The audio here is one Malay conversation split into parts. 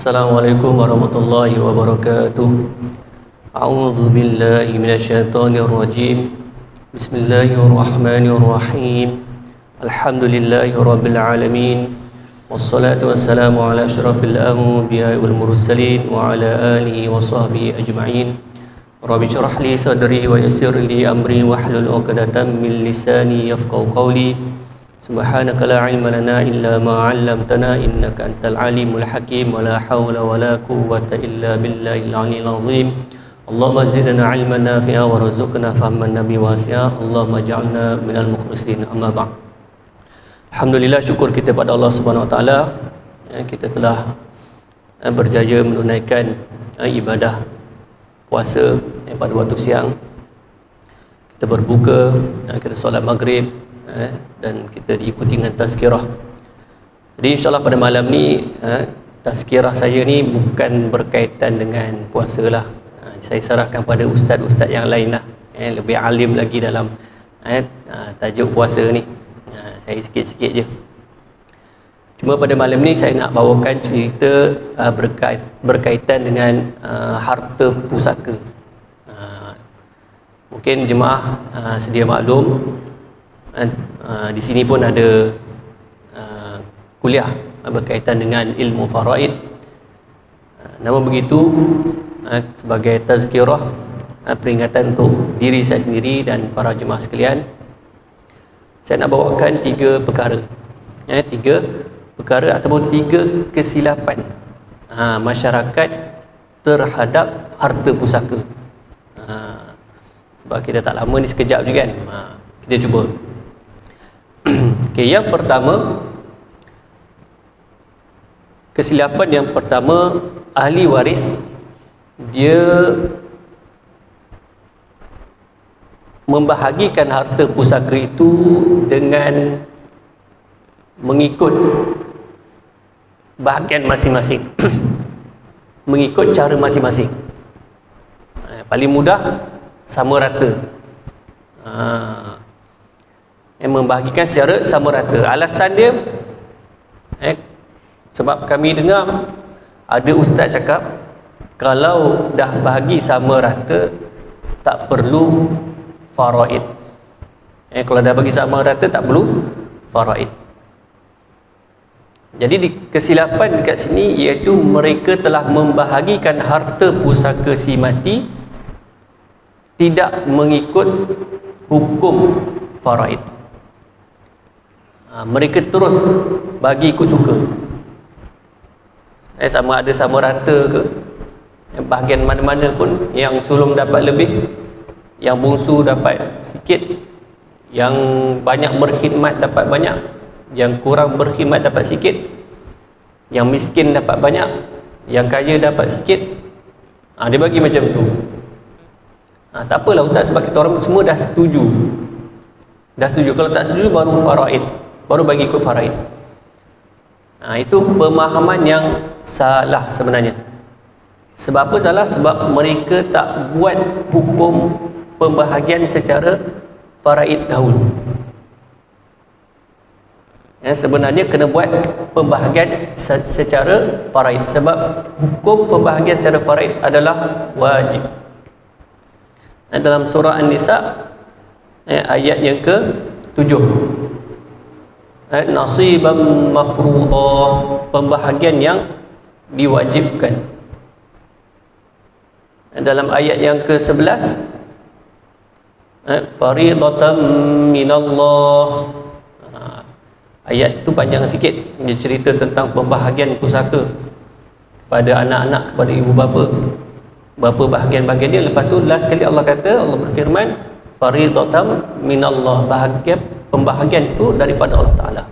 Assalamualaikum warahmatullahi wabarakatuh. A'udzu billahi minasyaitonir rajim. Bismillahirrahmanirrahim. Alhamdulillahi rabbil alamin. Wassalatu wassalamu ala asyrafil anbiya'i wal mursalin wa ala alihi wa sahbihi ajma'in. Rabbi shrah li sadri wa yassir li amri wahlul 'uqdatam min lisani yafqahu qawli. Subhanaka la ilma lana illa ma 'allamtana innaka antal alimul hakim wa la hawla wa la quwwata illa billahil 'aliyyil 'azim. Allahumma zidna 'ilman nafi'a warzuqna fahman nabi wasi'a. Allahumma ij'alna minal mukhlisin. Amma ba'd. Alhamdulillah, syukur kita pada Allah Subhanahu wa taala, kita telah berjaya menunaikan ibadah puasa pada waktu siang. Kita berbuka, kita solat maghrib, dan kita diikuti dengan tazkirah. Jadi insyaAllah pada malam ni tazkirah saya ni bukan berkaitan dengan puasa lah. Saya serahkan pada ustaz-ustaz yang lain lah, lebih alim lagi dalam tajuk puasa ni. Saya sikit-sikit je. Cuma pada malam ni saya nak bawakan cerita berkaitan dengan harta pusaka. Mungkin jemaah sedia maklum, di sini pun ada kuliah berkaitan dengan ilmu faraid. Namun begitu, sebagai tazkirah, peringatan untuk diri saya sendiri dan para jemaah sekalian, saya nak bawakan tiga perkara ataupun tiga kesilapan masyarakat terhadap harta pusaka. Sebab kita tak lama ni, sekejap je kan. Kita cuba. Yang pertama, kesilapan yang pertama, ahli waris dia membahagikan harta pusaka itu dengan mengikut bahagian masing-masing. Mengikut cara masing-masing. Paling mudah, sama rata. Membahagikan secara sama rata. Alasan dia, sebab kami dengar ada ustaz cakap, kalau dah bahagi sama rata, tak perlu faraid. Kalau dah bagi sama rata, tak perlu faraid. Jadi kesilapan dekat sini iaitu mereka telah membahagikan harta pusaka si mati tidak mengikut hukum faraid. Mereka terus bagi ikut suka. Sama ada sama rata ke, bahagian mana-mana pun, yang sulung dapat lebih, yang bungsu dapat sikit, yang banyak berkhidmat dapat banyak, yang kurang berkhidmat dapat sikit, yang miskin dapat banyak, yang kaya dapat sikit. Dia bagi macam tu. Tak apalah ustaz, sebab kita orang semua dah setuju. Kalau tak setuju baru faraid, baru bagi ikut faraid. Itu pemahaman yang salah sebenarnya. Sebab apa salah? Sebab mereka tak buat hukum pembahagian secara faraid dahulu. Sebenarnya kena buat pembahagian secara faraid, sebab hukum pembahagian secara faraid adalah wajib. Dalam surah An-Nisa ayat yang ke-7, nasiban mafruḍa, pembahagian yang diwajibkan. Dalam ayat yang ke-11, faridatan minallah. Ayat tu panjang sikit, dia cerita tentang pembahagian pusaka pada anak-anak, kepada ibu bapa, berapa bahagian-bahagian dia. Lepas tu last sekali Allah kata, Allah berfirman, faridatan minallah, pembahagian itu daripada Allah Ta'ala.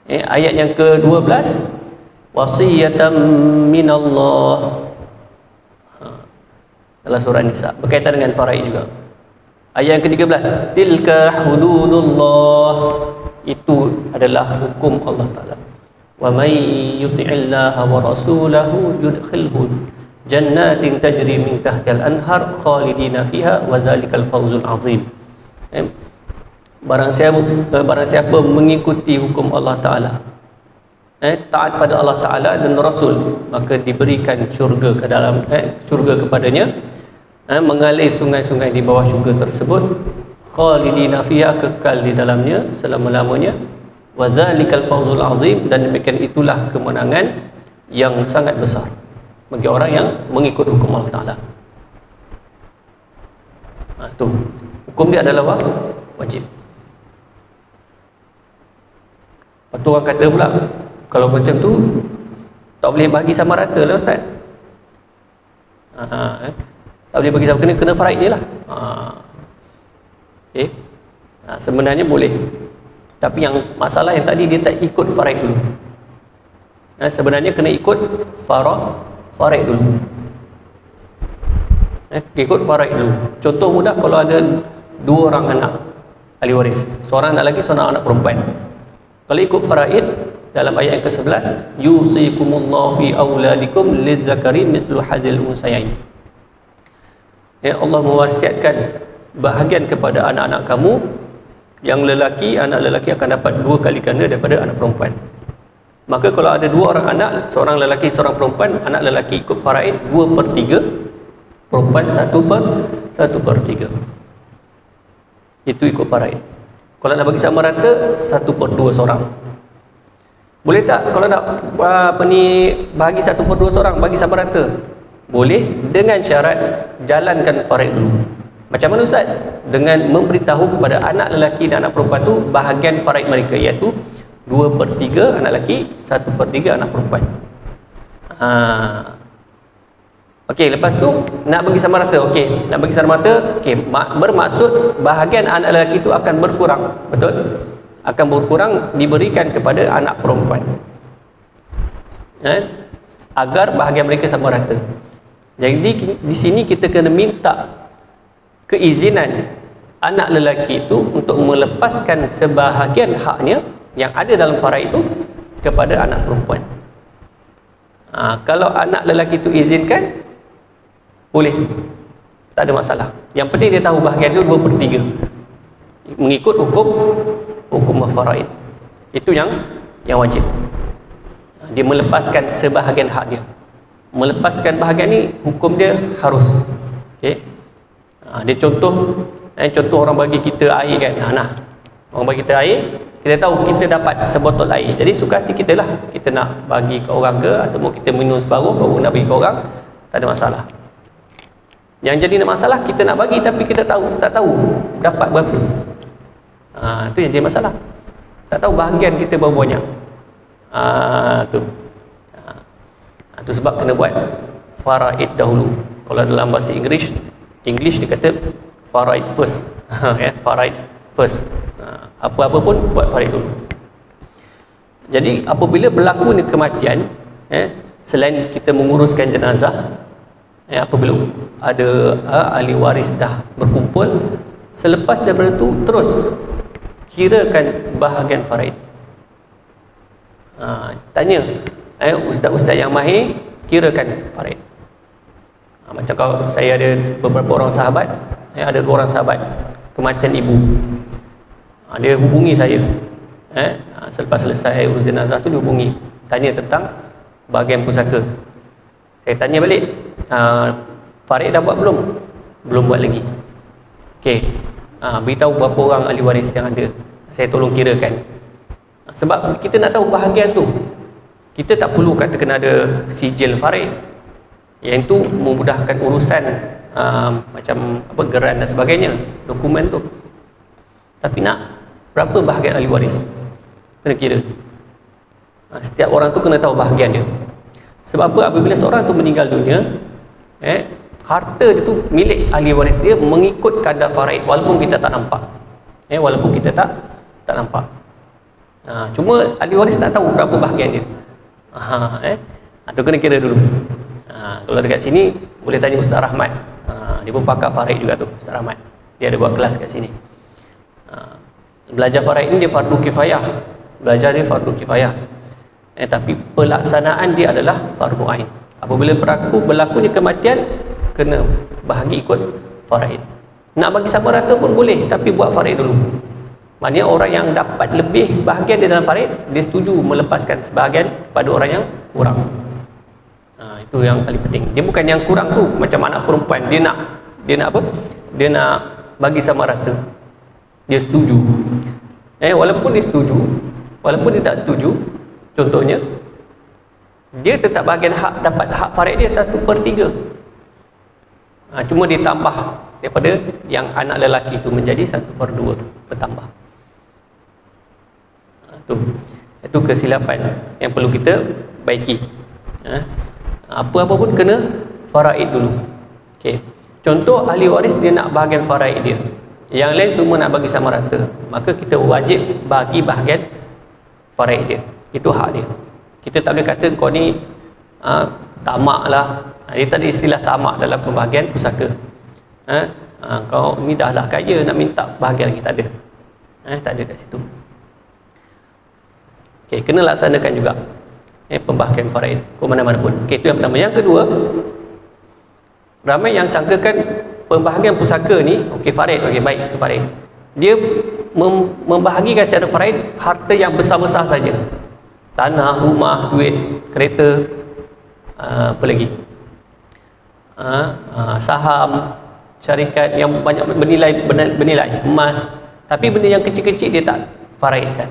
Ayat yang ke-12, wasiyatan minallah, dalam surah Nisa, berkaitan dengan faraid juga. Ayat yang ke-13, tilka hududullah, itu adalah hukum Allah Ta'ala. Wa may yuti'illaha wa rasulahu yudkhilhu jannatin tajri min tahtiha al-anhar khalidina fiha wa zalikal fawzul azim. Barang siapa mengikuti hukum Allah Ta'ala, taat pada Allah Ta'ala dan Rasul, maka diberikan syurga ke dalam syurga kepadanya, mengalir sungai-sungai di bawah syurga tersebut, khalidina fiha, kekal di dalamnya selama-lamanya, wa dzalikal fawzul azim, dan demikian itulah kemenangan yang sangat besar bagi orang yang mengikut hukum Allah Ta'ala. Tu hukum dia adalah wajib. Lepas tu orang kata pula, kalau macam tu tak boleh bagi sama rata lah Ustaz. Tak boleh bagi sama, kena faraid je lah. Okay. Sebenarnya boleh, tapi yang masalah yang tadi dia tak ikut faraid dulu. Sebenarnya kena ikut faraid dulu. Ikut faraid dulu. Contoh mudah, kalau ada 2 orang anak ahli waris, seorang anak lelaki, seorang anak perempuan. Kalau ikut faraid dalam ayat yang ke-11, yusikumullahu fi auladikum lidzakari mithlu hadzal unsayain. Allah mewasiatkan bahagian kepada anak-anak kamu yang lelaki, anak lelaki akan dapat 2 kali ganda daripada anak perempuan. Maka kalau ada 2 orang anak, seorang lelaki seorang perempuan, anak lelaki ikut faraid 2/3, perempuan 1/3. Itu ikut faraid. Kalau nak bagi sama rata, 1/2 seorang. Boleh tak kalau nak bagi 1/2 seorang, bagi sama rata? Boleh, dengan syarat jalankan faraid dulu. Macam mana Ustaz? Dengan memberitahu kepada anak lelaki dan anak perempuan tu bahagian faraid mereka, iaitu 2/3 anak lelaki, 1/3 anak perempuan. Okey, lepas tu nak bagi sama rata. Okey, nak bagi sama rata, okey, bermaksud bahagian anak lelaki itu akan berkurang, betul? Akan berkurang, diberikan kepada anak perempuan, agar bahagian mereka sama rata. Jadi di sini kita kena minta keizinan anak lelaki itu untuk melepaskan sebahagian haknya yang ada dalam faraid itu kepada anak perempuan. Kalau anak lelaki itu izinkan, boleh, tak ada masalah. Yang penting dia tahu bahagian dia 2/3 mengikut hukum faraid. Itu yang wajib. Dia melepaskan sebahagian hak dia. Melepaskan bahagian ni, hukum dia harus. Okey. Dia contoh orang bagi kita air kan. Orang bagi kita air, kita tahu kita dapat sebotol air. Jadi suka hati kita lah, kita nak bagi ke orang ke, ataupun kita minum separuh baru nak bagi ke orang, tak ada masalah. Yang jadi masalah, kita nak bagi tapi kita tak tahu dapat berapa. Itu yang jadi masalah. Tak tahu bahagian kita berapa banyak. Itu sebab kena buat faraid dahulu. Kalau dalam bahasa English dia kata faraid first. Faraid first. Apa-apa pun buat faraid dulu. Jadi apabila berlaku kematian, selain kita menguruskan jenazah, apabila ada ahli waris dah berkumpul, selepas daripada itu terus kirakan bahagian faraid. Tanya ustaz-ustaz yang mahir, kirakan faraid. Macam kalau saya ada beberapa orang sahabat, ada 2 orang sahabat kematian ibu, dia hubungi saya, selepas selesai urus jenazah tu dia hubungi, tanya tentang bahagian pusaka. Saya tanya balik, faraid dah buat belum? Belum buat lagi. Okey, beritahu berapa orang ahli waris yang ada, saya tolong kirakan. Sebab kita nak tahu bahagian tu, kita tak perlu kata kena ada sijil faraid, yang itu memudahkan urusan macam geran dan sebagainya, dokumen tu. Tapi nak berapa bahagian ahli waris, kena kira. Setiap orang tu kena tahu bahagian dia. Sebab apa? Apabila seorang tu meninggal dunia, harta dia tu milik ahli waris dia mengikut kadar faraid, walaupun kita tak nampak. Walaupun kita tak nampak. Cuma ahli waris tak tahu berapa bahagian dia. Tu kena kira dulu. Kalau dekat sini boleh tanya Ustaz Rahmat. Dia pun pakar faraid juga tu, Ustaz Rahmat. Dia ada buat kelas kat sini. Belajar faraid ni dia fardu kifayah. Belajar dia fardu kifayah. Tapi pelaksanaan dia adalah fardu ain. Apabila berlakunya kematian, kena bahagi ikut faraid. Nak bagi sama rata pun boleh, tapi buat faraid dulu. Maknanya orang yang dapat lebih bahagian di dalam faraid, dia setuju melepaskan sebahagian kepada orang yang kurang. Itu yang paling penting. Dia bukan yang kurang tu macam anak perempuan, dia nak apa? Dia nak bagi sama rata. Dia setuju. Walaupun dia setuju, walaupun dia tak setuju, contohnya dia tetap bahagian hak, dapat hak faraid dia 1/3. Cuma ditambah daripada yang anak lelaki tu menjadi 1/2 bertambah. Itu kesilapan yang perlu kita baiki. Apa-apa pun kena faraid dulu. Okey. Contoh ahli waris dia nak bahagian faraid dia. Yang lain semua nak bagi sama rata. Maka kita wajib bagi bahagian faraid dia. Itu hak dia. Kita tak boleh kata kau ni tamak lah. Dia tak ada istilah tamak dalam pembahagian pusaka. Kau ni dah lah kaya nak minta bahagian lagi, tak ada. Tak ada kat situ. Okey, kena laksanakan juga pembahagian faraid ke mana-mana pun. Okey, itu yang pertama. Yang kedua, ramai yang sangkakan pembahagian pusaka ni, okey faraid, okey baik, faraid. Dia membahagikan secara faraid harta yang besar-besar saja. Tanah, rumah, duit, kereta, apa lagi? Saham, syarikat yang banyak bernilai, emas. Tapi benda yang kecil-kecil dia tak faraidkan.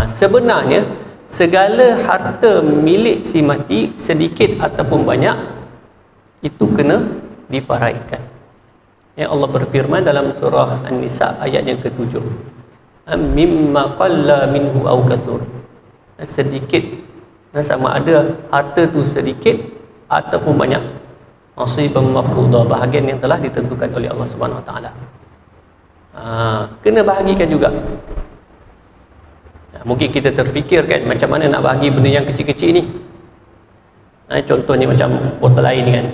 Sebenarnya segala harta milik si mati, sedikit ataupun banyak, itu kena difaraidkan. Allah berfirman dalam surah An-Nisa ayat yang ke-7, mimma qalla minhu aw katsur. Sedikit, sama ada harta tu sedikit ataupun banyak, nasiban mafruḍa, bahagian yang telah ditentukan oleh Allah Subhanahu Wa Taala. Kena bahagikan juga. Mungkin kita terfikirkan macam mana nak bahagi benda yang kecil-kecil ni. Contohnya macam botol air ni kan.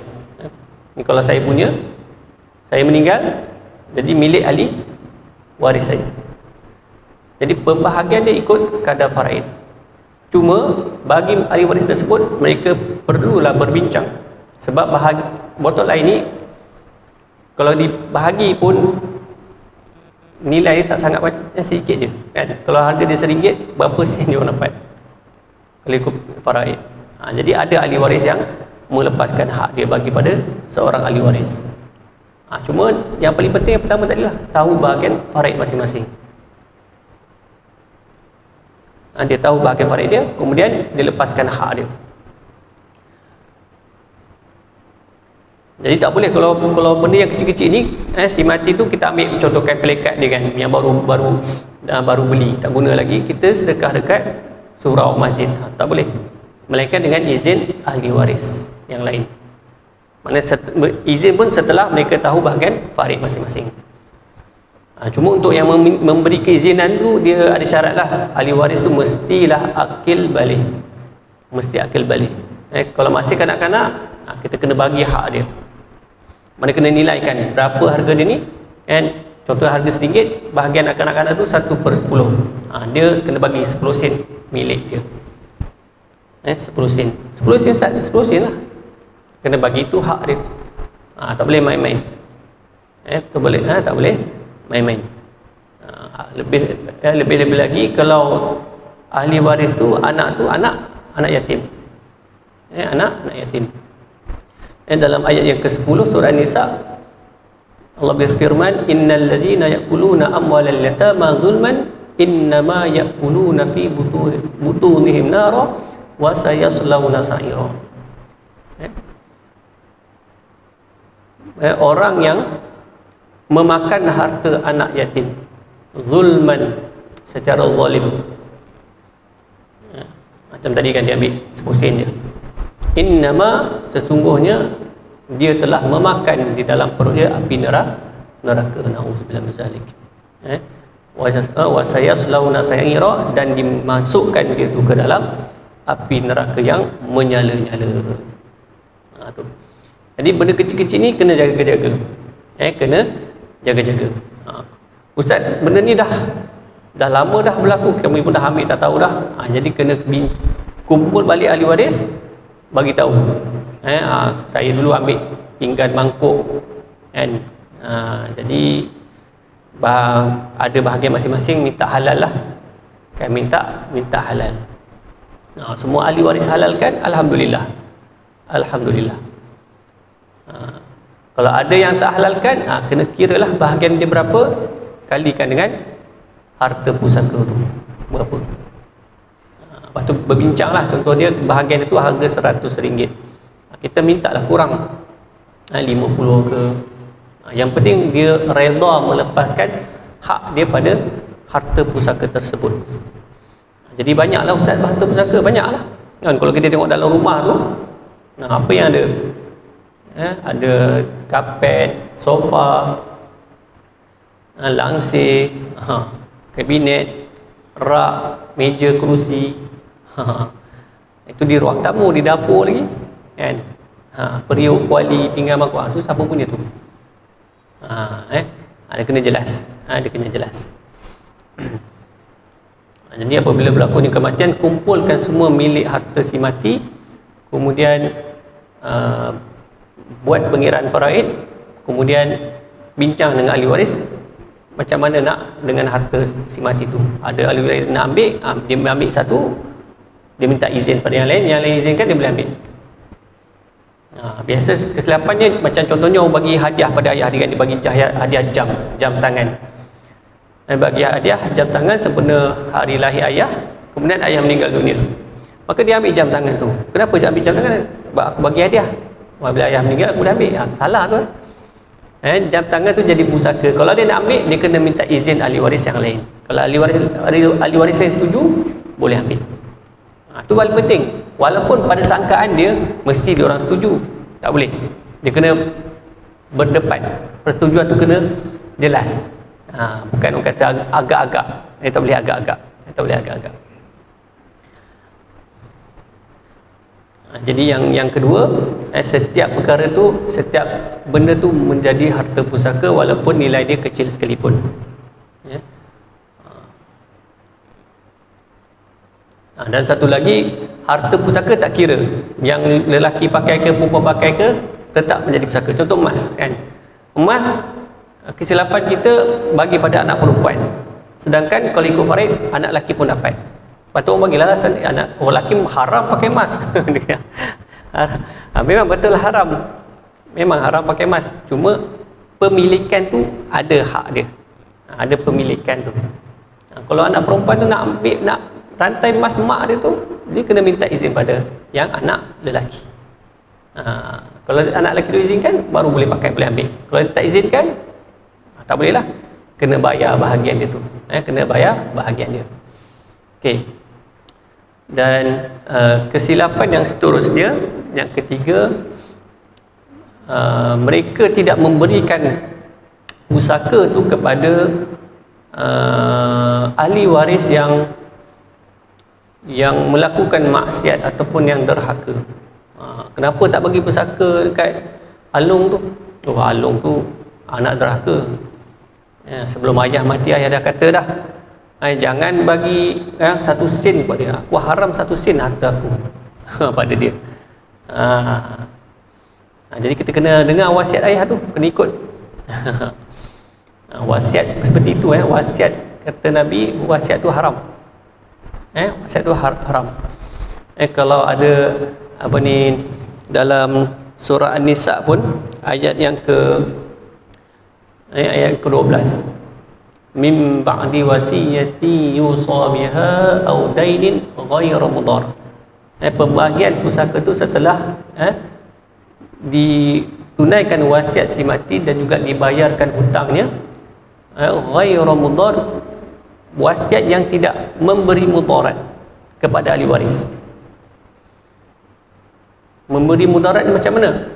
Ni kalau saya punya, saya meninggal, jadi milik ahli waris saya. Jadi pembahagian dia ikut kadar faraid. Cuma bagi ahli waris tersebut, mereka perlulah berbincang. Sebab botol air ni kalau dibahagi pun nilai tak sangat banyak, sikit je kan. Kalau harga dia RM1, berapa sen dia orang dapat kalau ikut faraid. Jadi ada ahli waris yang melepaskan hak dia bagi pada seorang ahli waris. Cuma yang paling penting yang pertama tadi lah, tahu bahagian faraid masing-masing. Dia tahu bahagian faraid dia, kemudian dia lepaskan hak dia. Jadi tak boleh kalau benda yang kecil-kecil ni, si mati tu kita ambil contohkan pelekat dia kan, yang baru beli, tak guna lagi, kita sedekah dekat surau masjid. Tak boleh, melainkan dengan izin ahli waris yang lain. Maknanya izin pun setelah mereka tahu bahagian faraid masing-masing. Cuma untuk yang memberi keizinan tu, dia ada syarat lah. Ahli waris tu mestilah akil balik. Mesti akil balik. Kalau masih kanak-kanak, kita kena bagi hak dia. Mana kena nilaikan berapa harga dia ni kan. Contoh harga RM1, bahagian kanak-kanak tu 1/10. Dia kena bagi 10 sen milik dia. 10 sen. 10 sen Ustaz, 10 sen lah. Kena bagi, itu hak dia. Tak boleh main-main. Tak boleh main-main. Lebih lagi kalau ahli waris tu anak yatim. Anak yatim. Dalam ayat yang ke-10 surah An-Nisa, Allah berfirman, innal ladzina ya'kuluna amwalal yatama zulman innama ya'kuluna fi butunihim nara wa sayaslawna sa'ira. Orang yang memakan harta anak yatim zulman, secara zalim, macam tadi kan dia ambil 10 sen je, innama, sesungguhnya dia telah memakan di dalam perut dia api neraka. Nauzubillah min zalik. Wa sayaslawna sa'ira, dan dimasukkan dia tu ke dalam api neraka yang menyala-nyala. Jadi benda kecil-kecil ni kena jaga-jaga. Kena jaga-jaga. Ustaz, benda ni dah lama dah berlaku, kami pun dah ambil tak tahu dah. Jadi kena kumpul balik ahli waris, bagi tahu. Saya dulu ambil pinggan mangkuk kan. Jadi ada bahagian masing-masing minta halal lah kan, minta halal. Semua ahli waris halal kan, alhamdulillah. Kalau ada yang tak halalkan, kena kiralah bahagian dia berapa, kalikan dengan harta pusaka tu berapa. Lepas tu berbincang lah, contoh dia bahagian itu harga RM100, kita minta lah kurang 50 ke. Yang penting dia redha melepaskan hak dia pada harta pusaka tersebut. Jadi banyaklah ustaz harta pusaka, banyaklah kan. Kalau kita tengok dalam rumah tu, apa yang ada, ada kapet, sofa, langsir, kabinet, rak, meja, kerusi. Itu di ruang tamu, di dapur lagi kan. Periuk, kuali, pinggan, mangkuk, tu siapa punya tu? Dia kena jelas. Dia kena jelas. Jadi apabila berlakunya kematian, kumpulkan semua milik harta si mati, kemudian buat pengiraan faraid, kemudian bincang dengan ahli waris macam mana nak dengan harta si mati tu. Ada ahli waris nak ambil, dia ambil satu, dia minta izin pada yang lain izinkan, dia boleh ambil. Biasa kesilapannya macam contohnya orang bagi hadiah pada ayah dia, dia bagi hadiah jam tangan. Bagi hadiah jam tangan sempena hari lahir ayah, kemudian ayah meninggal dunia, maka dia ambil jam tangan tu. Kenapa dia ambil jam tangan? Sebab aku bagi hadiah, bila ayah meninggal aku boleh ambil. Salah tu. Jam tangan tu jadi pusaka. Kalau dia nak ambil, dia kena minta izin ahli waris yang lain. Kalau ahli waris lain setuju, boleh ambil. Itu paling penting. Walaupun pada sangkaan dia mesti dia orang setuju, tak boleh. Dia kena berdepan. Persetujuan tu kena jelas. Bukan orang kata agak-agak. Dia tak boleh agak-agak. Jadi yang kedua, setiap perkara tu, setiap benda tu menjadi harta pusaka walaupun nilai dia kecil sekalipun. Dan satu lagi, harta pusaka tak kira yang lelaki pakai ke perempuan pakai ke, tetap menjadi pusaka. Contoh emas kan. Emas, kesilapan kita bagi pada anak perempuan, sedangkan kalau ikut faraid, anak lelaki pun dapat. Lepas tu orang bagilah alasan, anak orang lelaki haram pakai emas. Memang betul haram, memang haram pakai emas, cuma pemilikan tu ada hak dia, ada pemilikan tu. Kalau anak perempuan tu nak ambil, nak rantai emas mak dia tu, dia kena minta izin pada yang anak lelaki. Kalau anak lelaki tu izinkan, baru boleh pakai, boleh ambil. Kalau dia tak izinkan, tak boleh lah, kena bayar bahagian dia tu. Kena bayar bahagian dia. Okey. Dan kesilapan yang seterusnya, yang ketiga, mereka tidak memberikan pusaka tu kepada ahli waris yang melakukan maksiat ataupun yang derhaka. Kenapa tak bagi pusaka dekat Alung tu? Alung tu anak derhaka. Sebelum ayah mati, ayah dah kata dah, jangan bagi 1 sen kepada dia. Aku haram 1 sen harta aku pada dia. Jadi kita kena dengar wasiat ayah tu, kena ikut. Wasiat seperti itu, wasiat kata Nabi, wasiat tu haram. Wasiat tu haram. Kalau ada apa ni dalam surah An-Nisa pun ayat yang ayat ke-12, min ba'di wasiyati yusa biha aw dainin ghairu mudar. Pembahagian pusaka tu setelah ditunaikan wasiat si mati dan juga dibayarkan hutangnya, ghairu mudar, wasiat yang tidak memberi mudarat kepada ahli waris. Memberi mudarat macam mana?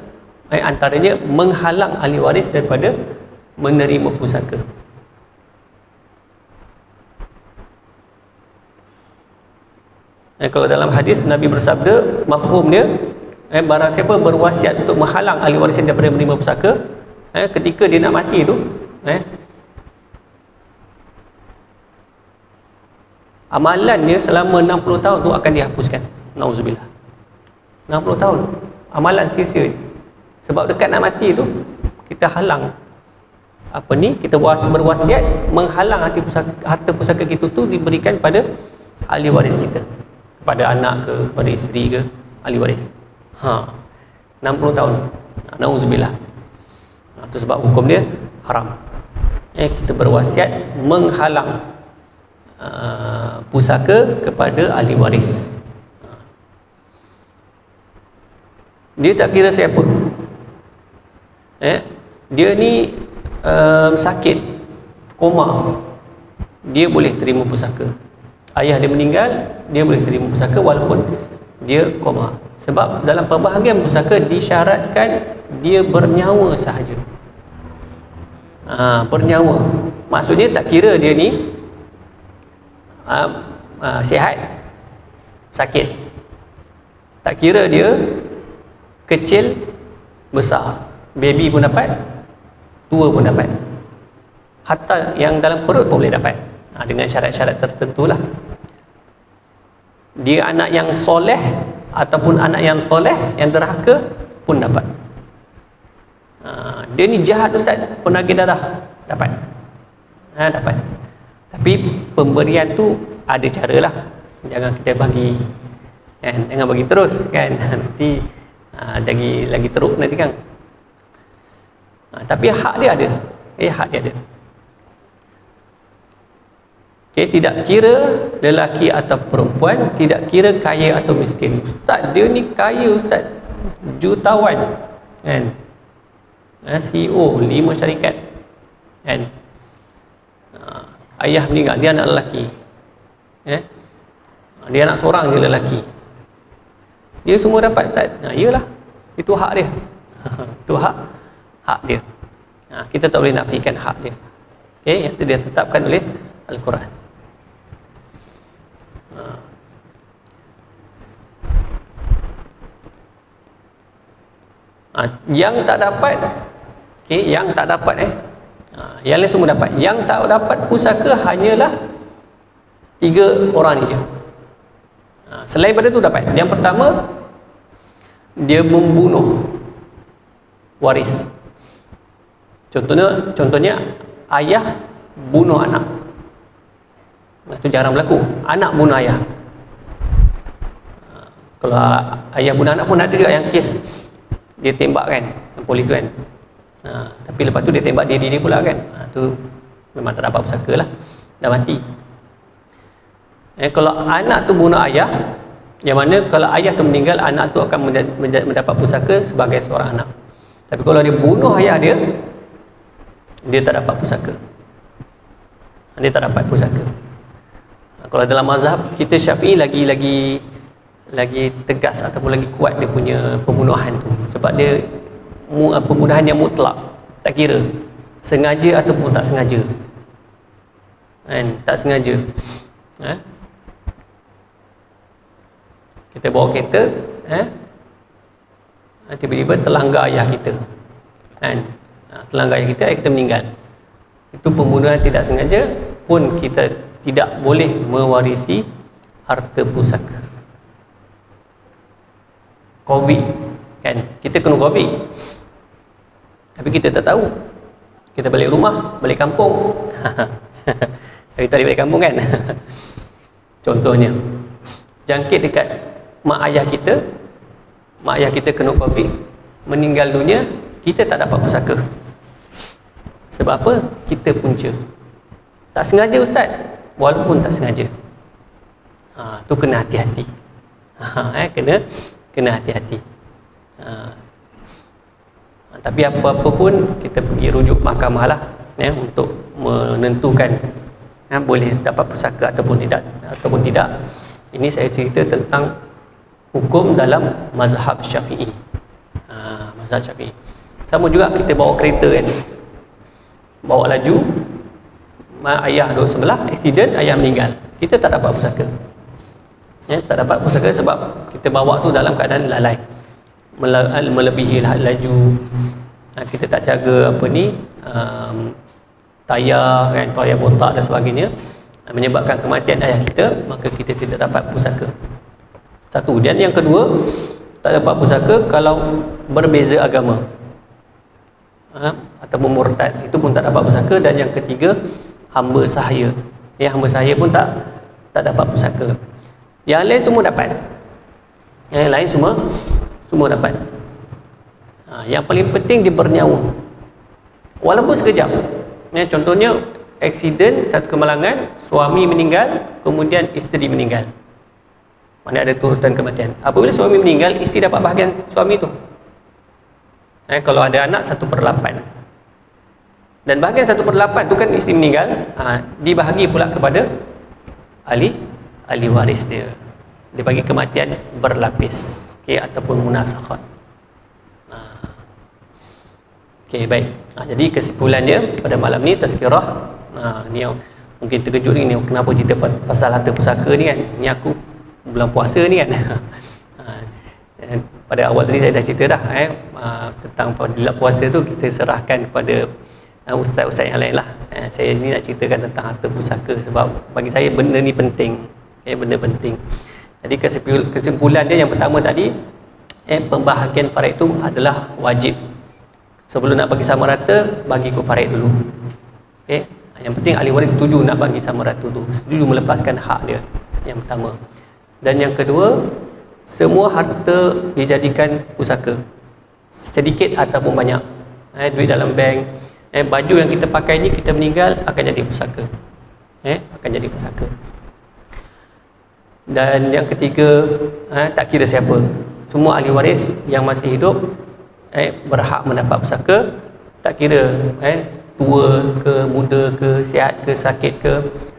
Antaranya menghalang ahli waris daripada menerima pusaka. Kalau dalam hadis Nabi bersabda, mafhum dia, barang siapa berwasiat untuk menghalang ahli waris daripada menerima pusaka, ketika dia nak mati tu, amalannya selama 60 tahun tu akan dihapuskan. Nauzubillah. 60 tahun amalan sia-sia je. Sebab dekat nak mati tu kita halang kita berwasiat menghalang harta pusaka kita tu diberikan pada ahli waris kita, pada anak ke, pada isteri ke, ahli waris. 60 tahun. Nauzubillah. Itu sebab hukum dia haram. Kita berwasiat menghalang pusaka kepada ahli waris. Dia tak kira siapa. Dia ni sakit, koma, dia boleh terima pusaka. Ayah dia meninggal, dia boleh terima pusaka walaupun dia koma. Sebab dalam pembahagian pusaka disyaratkan dia bernyawa sahaja. Bernyawa, maksudnya tak kira dia ni sihat, sakit, tak kira dia kecil, besar, baby pun dapat, tua pun dapat, hatta yang dalam perut pun boleh dapat, dengan syarat-syarat tertentu lah. Dia anak yang soleh ataupun anak yang toleh, yang derhaka pun dapat. Dia ni jahat ustaz, penagih darah, dapat. Dapat. Tapi pemberian tu ada cara lah. Jangan kita bagi, kan? Jangan bagi terus, kan? Nanti lagi teruk nanti, kan? Tapi hak dia ada. Hak dia ada. Tidak kira lelaki atau perempuan, tidak kira kaya atau miskin. Ustaz, dia ni kaya ustaz, jutawan, kan? CEO 5 syarikat, kan? Ayah meninggal, dia anak lelaki, dia anak seorang je lelaki, dia semua dapat ustaz. Iyalah, itu hak dia. Itu hak dia. Kita tak boleh nafikan hak dia. Yang itu dia tetapkan oleh Al-Quran. Yang tak dapat, yang tak dapat, yang lain semua dapat. Yang tak dapat pusaka hanyalah 3 orang ni je. Selain pada tu dapat. Yang pertama, dia membunuh waris. Contohnya ayah bunuh anak. Itu jarang berlaku. Anak bunuh ayah. Kalau ayah bunuh anak pun ada juga yang kes dia tembak, kan, polis tu, kan. Tapi lepas tu dia tembak diri dia pula, kan. Tu memang tak dapat pusaka lah, dah mati. Kalau anak tu bunuh ayah, yang mana kalau ayah tu meninggal, anak tu akan mendapat pusaka sebagai seorang anak. Tapi kalau dia bunuh ayah dia, dia tak dapat pusaka. Dia tak dapat pusaka. Kalau dalam mazhab kita Syafi'i lagi tegas ataupun lagi kuat dia punya pembunuhan tu, sebab dia pembunuhan yang mutlak, tak kira sengaja ataupun tak sengaja, kan? Tak sengaja, kita bawa kereta, tiba-tiba terlanggar ayah kita, kan? Terlanggar ayah kita meninggal. Itu pembunuhan tidak sengaja, pun kita tidak boleh mewarisi harta pusaka. Covid, kan? Kita kena Covid, tapi kita tak tahu. Kita balik rumah, balik kampung. Kita balik kampung, kan? Contohnya, jangkit dekat mak ayah kita kena Covid, meninggal dunia, kita tak dapat pusaka. Sebab apa? Kita punca. Tak sengaja ustaz, walaupun tak sengaja. Tu kena hati-hati. Kena hati-hati. Tapi apa-apa pun kita pergi rujuk mahkamah lah, untuk menentukan boleh dapat pusaka ataupun tidak. Ini saya cerita tentang hukum dalam mazhab Syafi'i. Mazhab Syafi'i. Sama juga kita bawa kereta, kan, bawa laju, ayah duduk sebelah, aksiden, ayah meninggal, kita tak dapat pusaka. Tak dapat pusaka sebab kita bawa tu dalam keadaan lalai, melebihi laju, kita tak jaga tayar, kan, tayar botak dan sebagainya, menyebabkan kematian ayah kita, maka kita tidak dapat pusaka. Satu. Dan yang kedua, tak dapat pusaka kalau berbeza agama, ataupun murtad, itu pun tak dapat pusaka. Dan yang ketiga, hamba sahaya. Hamba sahaya pun tak dapat pusaka. Yang lain semua dapat. Yang lain semua dapat. Yang paling penting dia bernyawa. Walaupun sekejap. Contohnya aksiden, satu kemalangan, suami meninggal, kemudian isteri meninggal. Mana ada turutan kematian. Apabila suami meninggal, isteri dapat bahagian suami tu. Kalau ada anak 1/8. Dan bahagian 1/8 tu kan isteri meninggal, dibahagi pula kepada ahli waris dia. Dia bagi kematian berlapis, ataupun munasakhat. Baik. Jadi kesimpulannya pada malam ni tazkirah. Ni yang mungkin terkejut ni, kenapa cerita pasal harta pusaka ni kan. Ni aku bulan puasa ni kan. Pada awal tadi saya dah cerita dah tentang fadilat puasa tu kita serahkan kepada ustaz-ustaz yang lain lah. Saya ni nak ceritakan tentang harta pusaka sebab bagi saya benda ni penting. Benda penting. Jadi kesimpulan dia yang pertama tadi, pembahagian faraid itu adalah wajib. Sebelum nak bagi sama rata, bagi ikut faraid dulu. Yang penting ahli waris setuju nak bagi sama rata tu, setuju melepaskan hak dia. Yang pertama. Dan yang kedua, semua harta dijadikan pusaka, sedikit ataupun banyak. Duit dalam bank, baju yang kita pakai ni, kita meninggal akan jadi pusaka. Akan jadi pusaka. Dan yang ketiga, tak kira siapa, semua ahli waris yang masih hidup berhak mendapat pusaka. Tak kira tua ke, muda ke, sihat ke, sakit ke,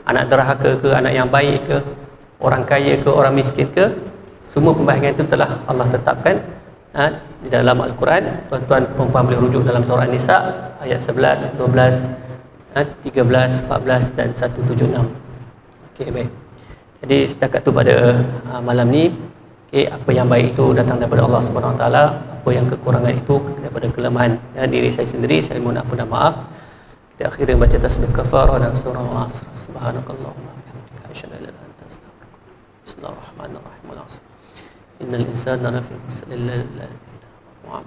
anak derhaka ke, anak yang baik ke, orang kaya ke, orang miskin ke, semua pembahagian itu telah Allah tetapkan di dalam Al-Quran. Tuan-tuan perempuan boleh rujuk dalam surah An-Nisa ayat 11, 12, 13, 14 dan 176. Baik. Jadi setakat tu pada malam ni, apa yang baik itu datang daripada Allah Subhanahu Wa Taala, apa yang kekurangan itu daripada kelemahan diri saya sendiri, saya mohon ampun dan maaf. Kita akhiri baca tasbih kafarah dan surah Al-Asr. Subhanakallahumma wa bihamdika asyhadu an la ilaha illa anta astaghfiruka wa atubu ilaik. Bismillahirrahmanirrahim. Al-Asr. Innal insana lafi khusr illa allazina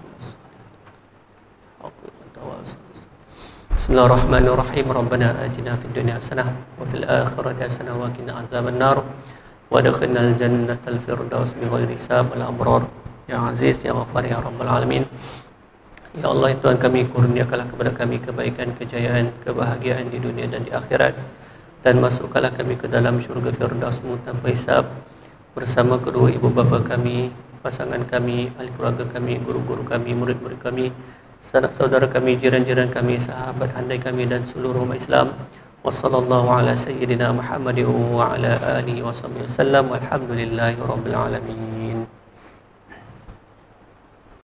Bismillahirrahmanirrahim. Rabbana atina fid dunya hasanah wa fil akhirati hasanah wa qina adzaban nar wa adkhilnal jannatal firdaus bighairi hisab wal abrar. Ya Aziz, Ya Ghaffar, Ya Rabbal Alamin. Ya Allah, Tuhan kami, kurniakanlah kepada kami kebaikan, kejayaan, kebahagiaan di dunia dan di akhirat, dan masukkanlah kami ke dalam syurga Firdaus-Mu tanpa hisab bersama kedua ibu bapa kami, pasangan kami, ahli keluarga kami, guru-guru kami, murid-murid kami, sanak saudara kami, jiran-jiran kami, sahabat handai kami dan seluruh umat Islam. Wassallallahu ala sayyidina Muhammadin wa ala alihi wa sahbihi wasallam. Walhamdulillahi rabbil alamin.